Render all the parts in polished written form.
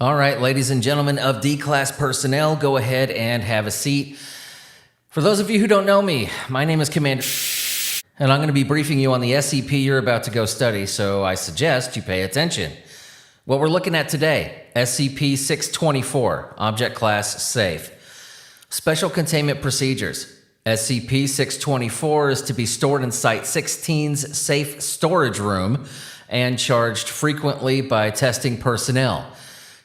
All right, ladies and gentlemen of D-Class personnel, go ahead and have a seat. For those of you who don't know me, my name is Commander, and I'm going to be briefing you on the SCP you're about to go study, so I suggest you pay attention. What we're looking at today, SCP-624, Object Class Safe. Special Containment Procedures. SCP-624 is to be stored in Site-16's safe storage room and charged frequently by testing personnel.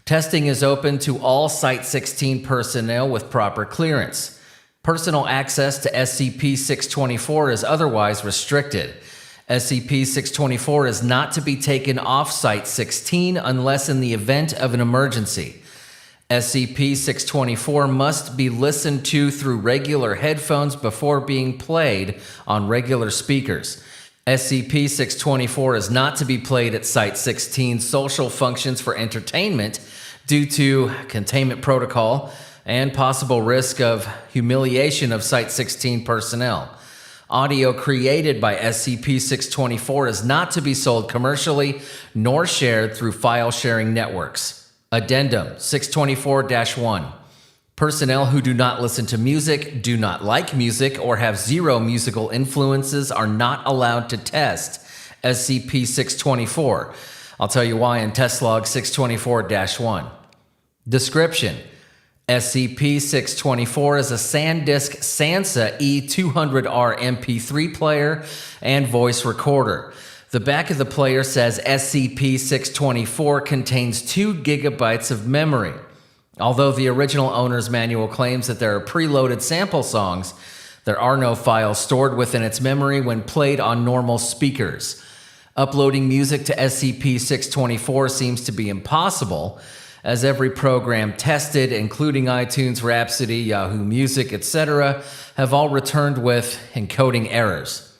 Testing is open to all Site-16 personnel with proper clearance. Personal access to SCP-624 is otherwise restricted. SCP-624 is not to be taken off Site-16 unless in the event of an emergency. SCP-624 must be listened to through regular headphones before being played on regular speakers. SCP-624 is not to be played at Site-16's social functions for entertainment due to containment protocol and possible risk of humiliation of Site-16 personnel. Audio created by SCP-624 is not to be sold commercially nor shared through file-sharing networks. Addendum 624-1. Personnel who do not listen to music, do not like music, or have zero musical influences are not allowed to test SCP-624. I'll tell you why in Test Log 624-1. Description: SCP-624 is a SanDisk Sansa E200R MP3 player and voice recorder. The back of the player says SCP-624 contains 2 gigabytes of memory. Although the original owner's manual claims that there are preloaded sample songs, there are no files stored within its memory when played on normal speakers. Uploading music to SCP-624 seems to be impossible, as every program tested, including iTunes, Rhapsody, Yahoo Music, etc., have all returned with encoding errors.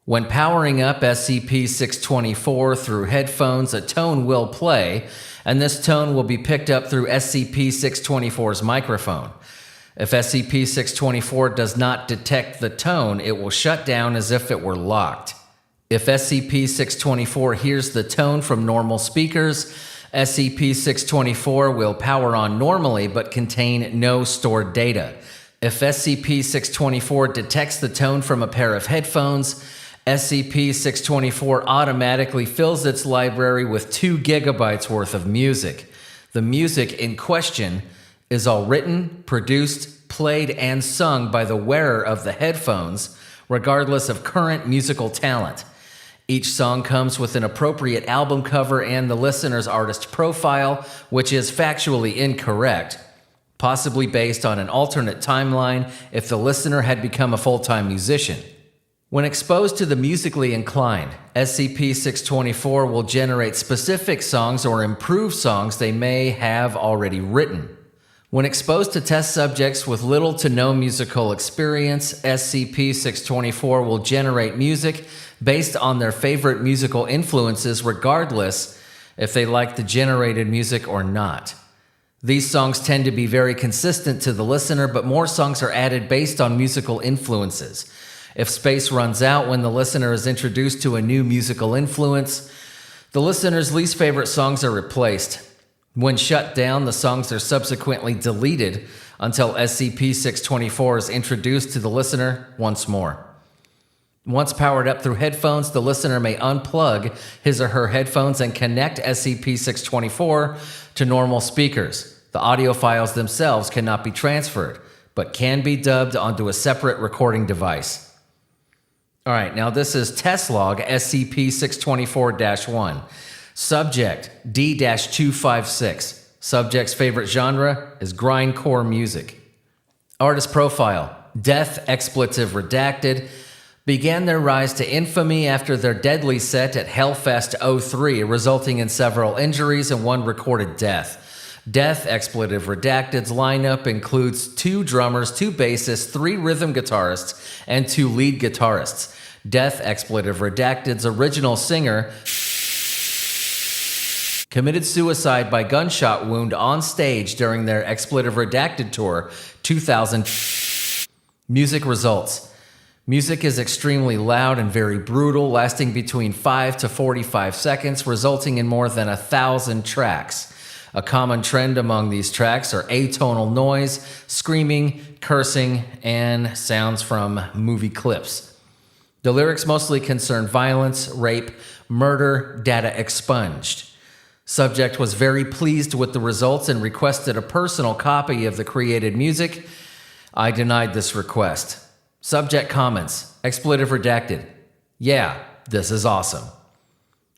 When powering up SCP-624 through headphones, a tone will play, and this tone will be picked up through SCP-624's microphone. If SCP-624 does not detect the tone, it will shut down as if it were locked. If SCP-624 hears the tone from normal speakers, SCP-624 will power on normally but contain no stored data. If SCP-624 detects the tone from a pair of headphones, SCP-624 automatically fills its library with 2 gigabytes worth of music. The music in question is all written, produced, played, and sung by the wearer of the headphones, regardless of current musical talent. Each song comes with an appropriate album cover and the listener's artist profile, which is factually incorrect, possibly based on an alternate timeline if the listener had become a full-time musician. When exposed to the musically inclined, SCP-624 will generate specific songs or improve songs they may have already written. When exposed to test subjects with little to no musical experience, SCP-624 will generate music based on their favorite musical influences regardless if they like the generated music or not. These songs tend to be very consistent to the listener, but more songs are added based on musical influences. If space runs out when the listener is introduced to a new musical influence, the listener's least favorite songs are replaced. When shut down, the songs are subsequently deleted until SCP-624 is introduced to the listener once more. Once powered up through headphones, the listener may unplug his or her headphones and connect SCP-624 to normal speakers. The audio files themselves cannot be transferred, but can be dubbed onto a separate recording device. All right, now this is Test Log SCP-624-1. Subject D-256. Subject's favorite genre is grindcore music. Artist profile: Death Expletive Redacted. Began their rise to infamy after their deadly set at Hellfest 03, resulting in several injuries and 1 recorded death. Death Expletive Redacted's lineup includes 2 drummers, 2 bassists, 3 rhythm guitarists, and 2 lead guitarists. Death Expletive Redacted's original singer committed suicide by gunshot wound on stage during their Expletive Redacted Tour 2000. Music results: music is extremely loud and very brutal, lasting between 5 to 45 seconds, resulting in more than 1,000 tracks. A common trend among these tracks are atonal noise, screaming, cursing, and sounds from movie clips. The lyrics mostly concern violence, rape, murder, data expunged. Subject was very pleased with the results and requested a personal copy of the created music. I denied this request. Subject comments, expletive redacted. Yeah, this is awesome.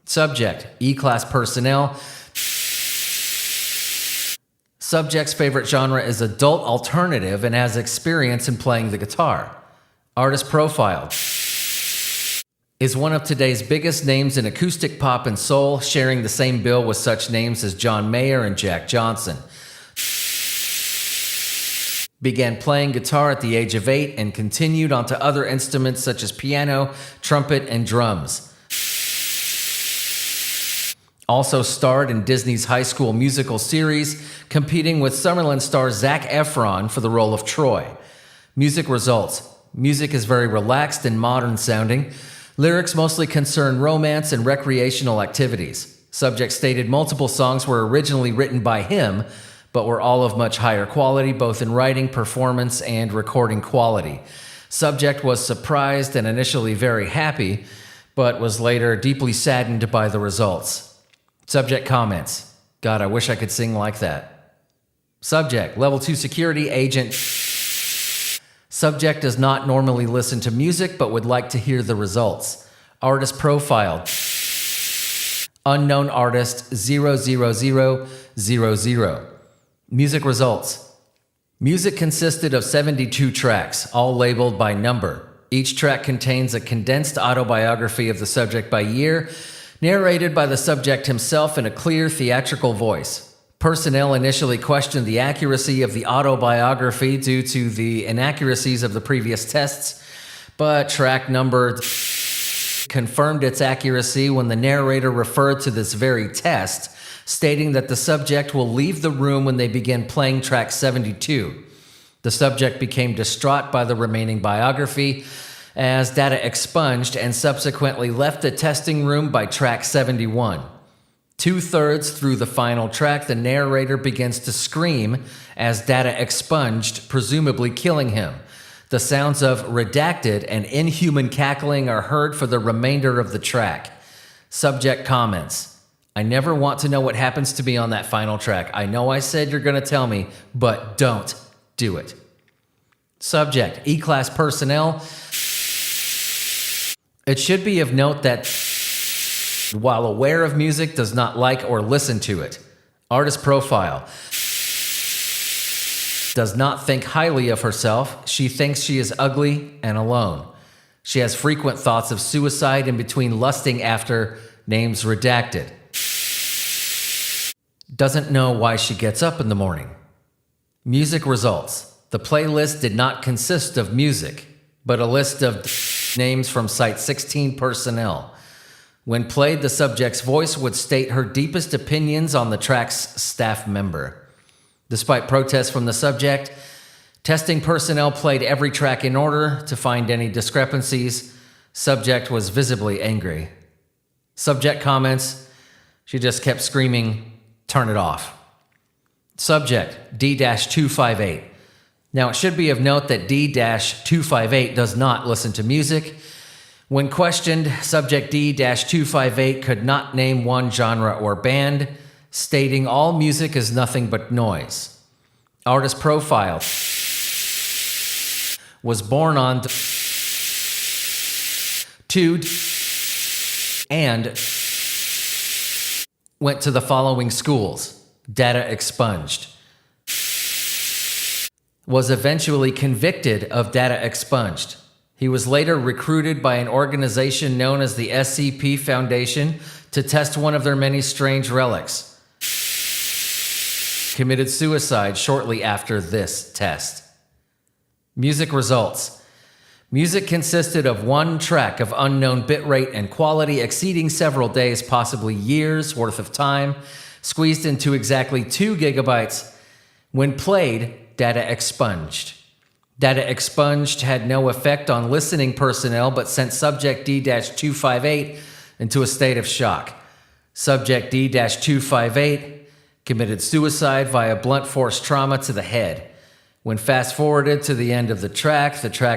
Subject, E-class personnel. Subject's favorite genre is adult alternative and has experience in playing the guitar. Artist profile is one of today's biggest names in acoustic pop and soul, sharing the same bill with such names as John Mayer and Jack Johnson. Began playing guitar at the age of 8 and continued onto other instruments such as piano, trumpet, and drums. Also starred in Disney's High School Musical series, competing with Summerlin star Zac Efron for the role of Troy. Music results. Music is very relaxed and modern sounding. Lyrics mostly concern romance and recreational activities. Subject stated multiple songs were originally written by him, but were all of much higher quality, both in writing, performance, and recording quality. Subject was surprised and initially very happy, but was later deeply saddened by the results. Subject comments, God, I wish I could sing like that. Subject, level 2 security agent. Subject does not normally listen to music, but would like to hear the results. Artist profile. Unknown artist 00000. Music results. Music consisted of 72 tracks, all labeled by number. Each track contains a condensed autobiography of the subject by year, narrated by the subject himself in a clear theatrical voice. Personnel initially questioned the accuracy of the autobiography due to the inaccuracies of the previous tests, but track number confirmed its accuracy when the narrator referred to this very test, stating that the subject will leave the room when they begin playing track 72. The subject became distraught by the remaining biography as data expunged and subsequently left the testing room by track 71. 2/3 through the final track, the narrator begins to scream as data expunged, presumably killing him. The sounds of redacted and inhuman cackling are heard for the remainder of the track. Subject comments, I never want to know what happens to me on that final track. I know I said you're going to tell me, but don't do it. Subject, E-class personnel. It should be of note that while aware of music, does not like or listen to it. Artist profile. Does not think highly of herself. She thinks she is ugly and alone. She has frequent thoughts of suicide in between lusting after names redacted. Doesn't know why she gets up in the morning. Music results. The playlist did not consist of music, but a list of names from Site 16 personnel. When played, the subject's voice would state her deepest opinions on the track's staff member. Despite protests from the subject, testing personnel played every track in order to find any discrepancies. Subject was visibly angry. Subject comments, she just kept screaming, turn it off. Subject, D-258. Now, it should be of note that D-258 does not listen to music. When questioned, subject D-258 could not name one genre or band, stating all music is nothing but noise. Artist profile. Was born on 2 and went to the following schools. Data expunged. Was eventually convicted of data expunged. He was later recruited by an organization known as the SCP Foundation to test one of their many strange relics. Committed suicide shortly after this test. Music results. Music consisted of one track of unknown bitrate and quality exceeding several days, possibly years worth of time, squeezed into exactly 2 gigabytes. When played, data expunged. Data expunged had no effect on listening personnel, but sent subject D-258 into a state of shock. Subject D-258 committed suicide via blunt force trauma to the head. When fast forwarded to the end of the track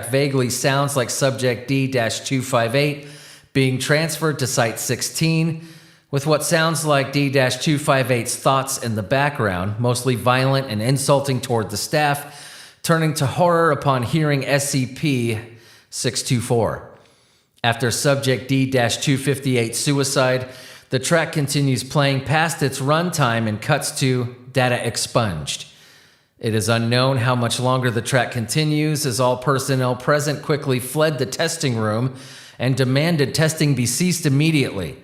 vaguely sounds like Subject D-258 being transferred to Site 16, with what sounds like D-258's thoughts in the background, mostly violent and insulting toward the staff, turning to horror upon hearing SCP-624. After Subject D-258's suicide, the track continues playing past its runtime and cuts to data expunged. It is unknown how much longer the track continues, as all personnel present quickly fled the testing room and demanded testing be ceased immediately.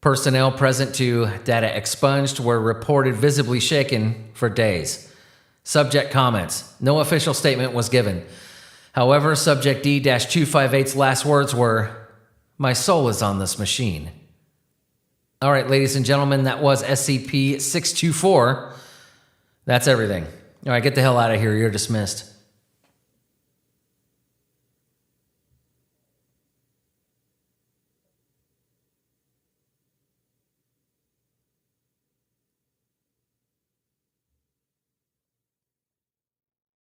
Personnel present to data expunged were reported visibly shaken for days. Subject comments. No official statement was given. However, Subject D-258's last words were, "My soul is on this machine." All right, ladies and gentlemen, that was SCP-624. That's everything. All right, get the hell out of here. You're dismissed.